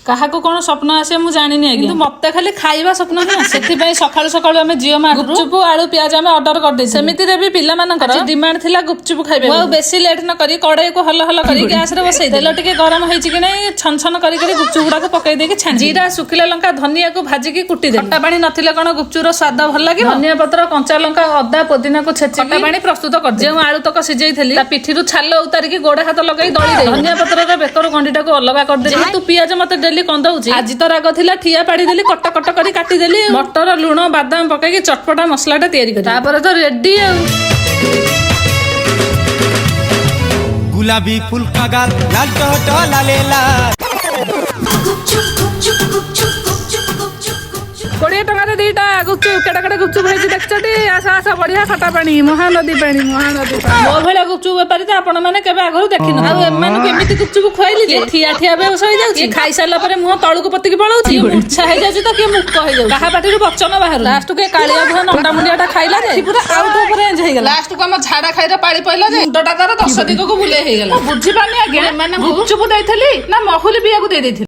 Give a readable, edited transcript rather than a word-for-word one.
କାହାକୁ କଣ ସ୍ୱପ୍ନ ଆସେ ମୁଁ ଜାଣିନି କିନ୍ତୁ ମତେ ଖାଲି ଖାଇବା ସ୍ୱପ୍ନ ହିଁ ଆସେ। ସେଥିପାଇଁ ସକାଳୁ ସକାଳୁ ଆମେ ଜିଓ ମାର୍ଟ ଗୁପଚୁପ ଆଳୁ ପିଆଜ ଆମେ ଅର୍ଡର କରିଦେଇଛୁ। ସେମିତିରେ ବି ପିଲାମାନଙ୍କର ଡିମାଣ୍ଡ ଥିଲା ଗୁପଚୁପ ଖାଇବା। ଆଉ ବେଶୀ ଲେଟ୍ ନ କରି କଡେଇକୁ ହଲ ହଲ କରି ଗ୍ୟାସରେ ବସେଇ ତେଲ ଟିକେ ଗରମ ହେଇଛି କି ନାଇଁ ଛନ ଛନ କରି ଗୁପଚୁପ ଗୁଡାକୁ ପକେଇ ଦେଇକି ଛାଣି ଜିରା ଶୁଖିଲା ଲଙ୍କା ଧନିଆକୁ ଭାଜିକି କୁଟି ଦେଲି। ଖଟା ପାଣି ନଥିଲେ କଣ ଗୁପଚୁପର ସ୍ୱାଦ ଭଲ ଲାଗିବ। ଧନିଆ ପତ୍ର କଞ୍ଚା ଲଙ୍କା ଅଦା ପୋଦିନାକୁ ଛେଚି ଖଟା ପାଣି ପ୍ରସ୍ତୁତ କରିଦେଲି। ଯେଉଁ ଆଳୁ ତକ ସିଝେଇଥିଲି ତା ପିଠିରୁ ଛାଲ ଉତାରିକି ଗୋଡ ହାତ ଲଗେଇ ଦଳି ଦେଲି। ଧନିଆ ପତ୍ରର ବେକରୁ ଗଣ୍ଡିଟାକୁ ଅଲଗା କରିଦେଲି। ଯେହେତୁ ପିଆଜ ମତେ ଡେଲି କନ୍ଦଉଛି ଆଜି ତ ରାଗ ଥିଲା ଠିଆ ପାଡ଼ିଦେଲି କଟ କଟ କରି କାଟିଦେଲି। ମଟର ଲୁଣ ବାଦାମ ପକେଇକି ଚଟପଟା ମସଲାଟା ତିଆରି କରି ତାପରେ ତ ରେଡି ଆଉ। गुलाबी फूल का गाल लाल टोटो लालेला 20 ଟଙ୍କାରେ ଦିଟା ଗୁପଚୁପ କେଡେ କେଡେ ଗୁପଚୁପ ହେଇଛି ଦେଖିଛଟି। ଆସ ଆସ ବଢିଆ ଖଟା ପାଣି ମହାନଦୀ ପାଣି ମହାନଦୀ ପାଣି। ମୋ ଭଳିଆ ଗୁପଚୁପ ବେପାରୀ ତ ଆପଣ ମାନେ କେବେ ଆଗରୁ ଦେଖିନ। ଆଉ ଏମାନଙ୍କୁ ଏମିତି ଗୁପଚୁପ ଖୁଆଇଲି ଯେ ଠିଆ ଠିଆ ବେହୋସ ହେଇଯାଉଛି। ଖାଇସାରିଲା ପରେ ମୁହଁ ତଳକୁ ପତିକି ପଳଉଛି। ମୂର୍ଚ୍ଛା ହେଇଯାଉଛି ତ କିଏ ମୁକ୍ତ ହେଇଯାଉଛି। କାହା ପାଟିରୁ ବଚନ ବାହାରୁ ଲାଷ୍ଟକୁ କାଳିଆ ଭୁଆ ନଣ୍ଡା ମୁଣ୍ଡିଆଟା ଖାଇଲା ଯେ ପୁରା ଆଉଟ ଉପରେ ଏଞ୍ଜ ହେଇଗଲା। ଲାଷ୍ଟକୁ ଆମ ଝାଡା ଖାଇର ପାଳି ପଇଲା ଯେ ମୁଣ୍ଡଟା ତାର 10 ଦିଗକୁ ବୁଲେଇ ହେଇଗଲା। ବୁଝିପାରୁନି ଆଜ୍ଞା ଏମାନଙ୍କୁ ଗୁପଚୁପ ଦେଇଥିଲି ନା ମହୁଲି ପିଇବାକୁ ଦେଇଥିଲି।